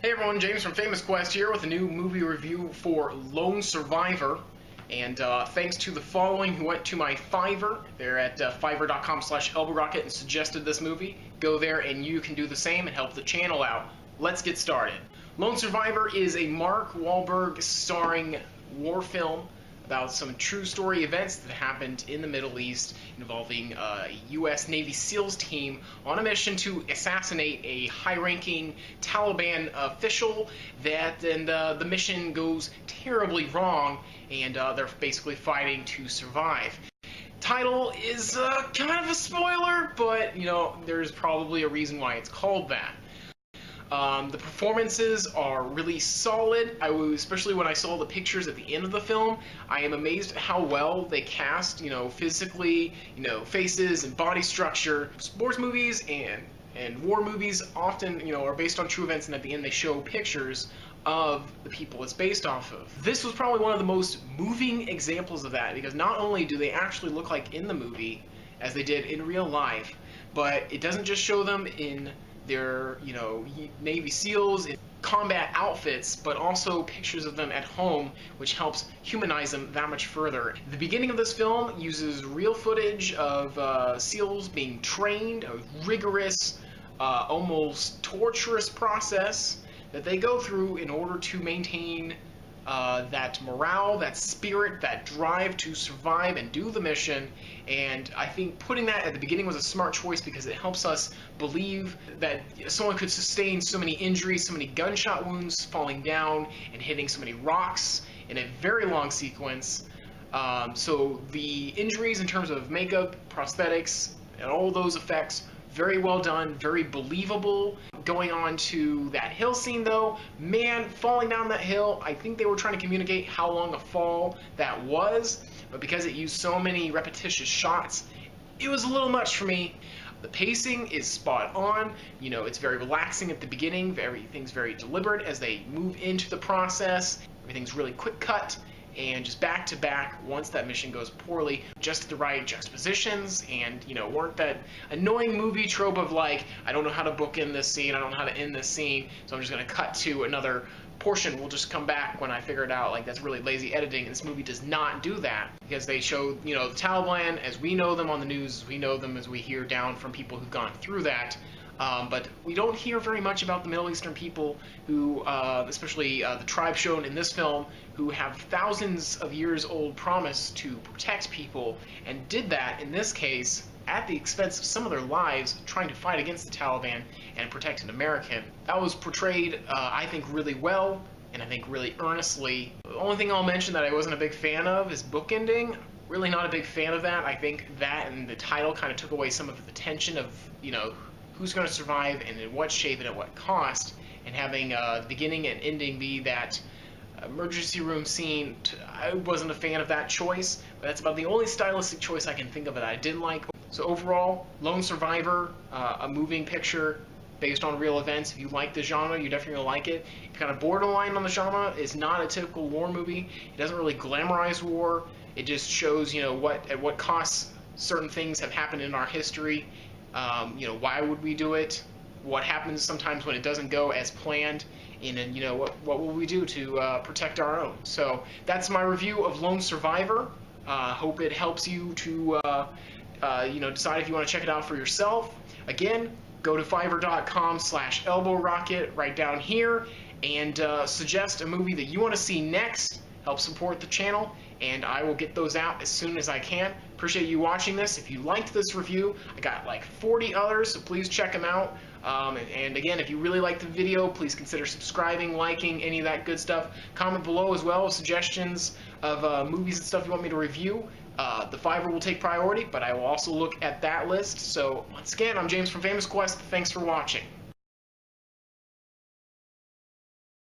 Hey everyone, James from Famous Quest here with a new movie review for Lone Survivor. And thanks to the following who went to my Fiverr. They're at fiverr.com/elbowrocket and suggested this movie. Go there and you can do the same and help the channel out. Let's get started. Lone Survivor is a Mark Wahlberg starring war film about some true story events that happened in the Middle East involving a U.S. Navy SEALs team on a mission to assassinate a high-ranking Taliban official. The mission goes terribly wrong, and they're basically fighting to survive. Title is kind of a spoiler, but you know, there's probably a reason why it's called that. The performances are really solid. Especially when I saw the pictures at the end of the film, I am amazed at how well they cast, physically, faces and body structure. Sports movies and war movies often, are based on true events, and at the end they show pictures of the people it's based off of. This was probably one of the most moving examples of that, because not only do they actually look like in the movie as they did in real life, but it doesn't just show them in their, Navy SEALs in combat outfits, but also pictures of them at home, which helps humanize them that much further. The beginning of this film uses real footage of SEALs being trained, a rigorous, almost torturous process that they go through in order to maintain that morale, that spirit, that drive to survive and do the mission. And I think putting that at the beginning was a smart choice, because it helps us believe that someone could sustain so many injuries, so many gunshot wounds, falling down and hitting so many rocks in a very long sequence. So the injuries in terms of makeup, prosthetics, and all those effects, very well done, very believable. Going on to that hill scene though, man, falling down that hill, I think they were trying to communicate how long a fall that was, but because it used so many repetitious shots, it was a little much for me. The pacing is spot on, it's very relaxing at the beginning, everything's very deliberate as they move into the process, everything's really quick cut, and just back to back once that mission goes poorly, just the right juxtapositions, and weren't that annoying movie trope of like, I don't know how to book in this scene, I don't know how to end this scene, so I'm just going to cut to another portion, we'll just come back when I figure it out. Like, that's really lazy editing, and this movie does not do that, because they show the Taliban as we know them on the news, as we know them, as we hear down from people who've gone through that. But we don't hear very much about the Middle Eastern people who, especially the tribe shown in this film, who have thousands of years old promise to protect people, and did that, in this case, at the expense of some of their lives, trying to fight against the Taliban and protect an American. That was portrayed, I think, really well, and I think really earnestly. The only thing I'll mention that I wasn't a big fan of is bookending. Really not a big fan of that. I think that and the title kind of took away some of the tension of, who's going to survive and in what shape and at what cost, and having the beginning and ending be that emergency room scene. I wasn't a fan of that choice, but that's about the only stylistic choice I can think of that I didn't like. So overall, Lone Survivor, a moving picture based on real events. If you like the genre, you're definitely going to like it. If you're kind of borderline on the genre, it's not a typical war movie. It doesn't really glamorize war. It just shows, at what costs certain things have happened in our history. Why would we do it? What happens sometimes when it doesn't go as planned? And then, what will we do to protect our own? So that's my review of Lone Survivor. Hope it helps you to, decide if you want to check it out for yourself. Again, go to fiverr.com/elbowrocket right down here and suggest a movie that you want to see next. Help support the channel, and I will get those out as soon as I can. Appreciate you watching this. If you liked this review, I got like 40 others, so please check them out. And again, if you really liked the video, please consider subscribing, liking, any of that good stuff. Comment below as well with suggestions of movies and stuff you want me to review. The Fiverr will take priority, but I will also look at that list. So once again, I'm James from Famous Quest. Thanks for watching.